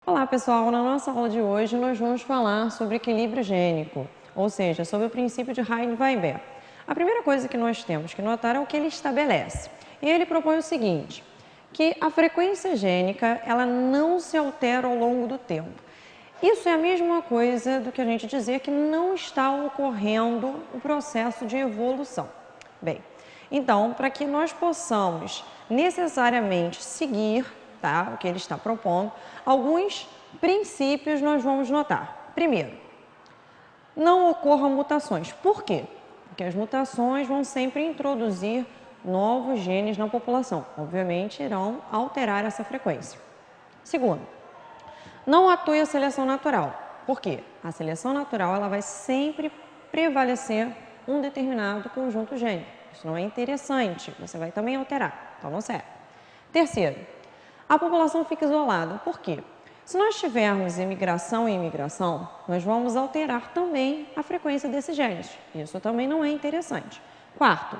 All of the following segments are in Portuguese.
Olá pessoal, na nossa aula de hoje nós vamos falar sobre equilíbrio gênico, ou seja, sobre o princípio de Heisenberg. A primeira coisa que nós temos que notar é o que ele estabelece. E ele propõe o seguinte, que a frequência gênica ela não se altera ao longo do tempo. Isso é a mesma coisa do que a gente dizer que não está ocorrendo o processo de evolução. Bem, então, para que nós possamos necessariamente seguir o que ele está propondo, alguns princípios nós vamos notar. Primeiro, não ocorram mutações. Por quê? Porque as mutações vão sempre introduzir novos genes na população. Obviamente, irão alterar essa frequência. Segundo, não atue a seleção natural. Por quê? A seleção natural ela vai sempre prevalecer um determinado conjunto gênico. Isso não é interessante, você vai também alterar, então não serve. Terceiro, a população fica isolada. Por quê? Se nós tivermos imigração e imigração, nós vamos alterar também a frequência desses genes. Isso também não é interessante. Quarto,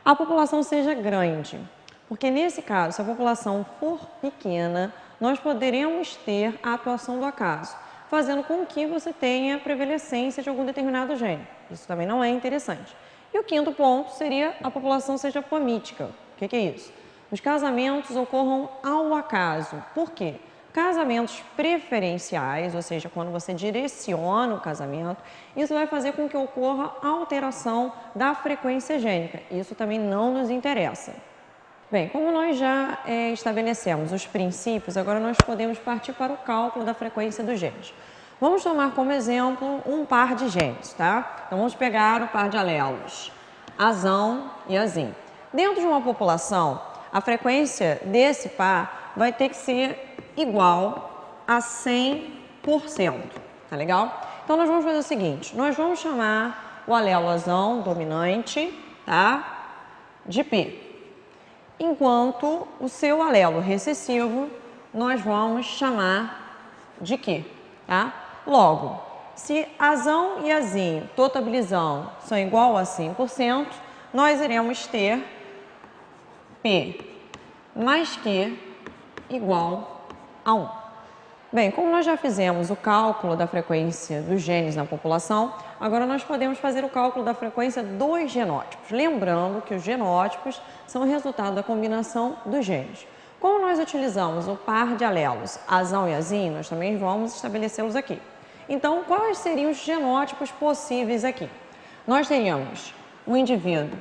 a população seja grande, porque nesse caso, se a população for pequena, nós poderemos ter a atuação do acaso, fazendo com que você tenha prevalecência de algum determinado gene. Isso também não é interessante. E o quinto ponto seria a população seja pomítica. O que é isso? Os casamentos ocorram ao acaso. Por quê? Casamentos preferenciais, ou seja, quando você direciona o casamento, isso vai fazer com que ocorra alteração da frequência gênica. Isso também não nos interessa. Bem, como nós já estabelecemos os princípios, agora nós podemos partir para o cálculo da frequência dos genes. Vamos tomar como exemplo um par de genes, tá? Então vamos pegar o par de alelos, azão e azim. Dentro de uma população, a frequência desse par vai ter que ser igual a 100%, tá legal? Então nós vamos fazer o seguinte, nós vamos chamar o alelo azão dominante, tá? De P. Enquanto o seu alelo recessivo nós vamos chamar de Q, tá? Logo, se azão e azinho totalizando são igual a 100%, nós iremos ter P mais Q igual a 1. Bem, como nós já fizemos o cálculo da frequência dos genes na população, agora nós podemos fazer o cálculo da frequência dos genótipos. Lembrando que os genótipos são o resultado da combinação dos genes. Como nós utilizamos o par de alelos azão e azinho, nós também vamos estabelecê-los aqui. Então, quais seriam os genótipos possíveis aqui? Nós teríamos o indivíduo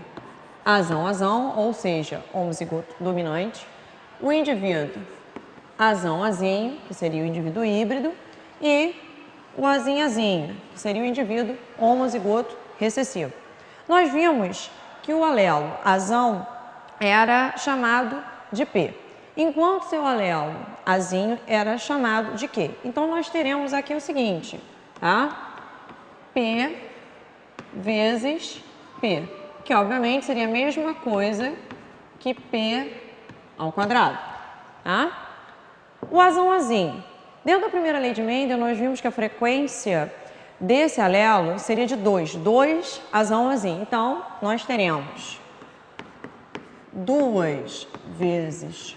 azão-azão, ou seja, homozigoto dominante, o indivíduo azão-azinho, que seria o indivíduo híbrido, e o azinho-azinho, que seria o indivíduo homozigoto recessivo. Nós vimos que o alelo azão era chamado de P, enquanto seu alelo azinho era chamado de Q. Então, nós teremos aqui o seguinte, tá? P vezes P, que obviamente seria a mesma coisa que P ao quadrado, tá? O azão-azinho. Dentro da primeira lei de Mendel, nós vimos que a frequência desse alelo seria de 2 azão-azinho. Então, nós teremos 2 vezes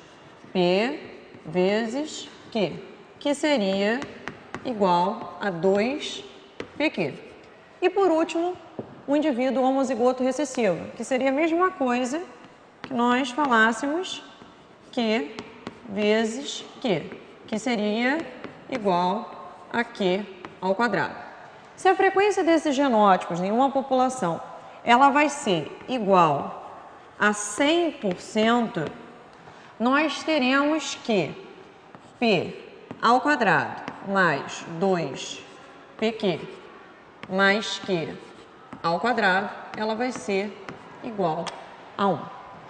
P vezes Q, que seria igual a 2PQ. E por último, o indivíduo homozigoto recessivo, que seria a mesma coisa que nós falássemos Q vezes Q, que seria igual a Q ao quadrado. Se a frequência desses genótipos em uma população ela vai ser igual a 100%, nós teremos que P ao quadrado mais 2PQ mais Q ao quadrado, ela vai ser igual a 1.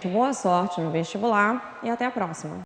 Boa sorte no vestibular e até a próxima!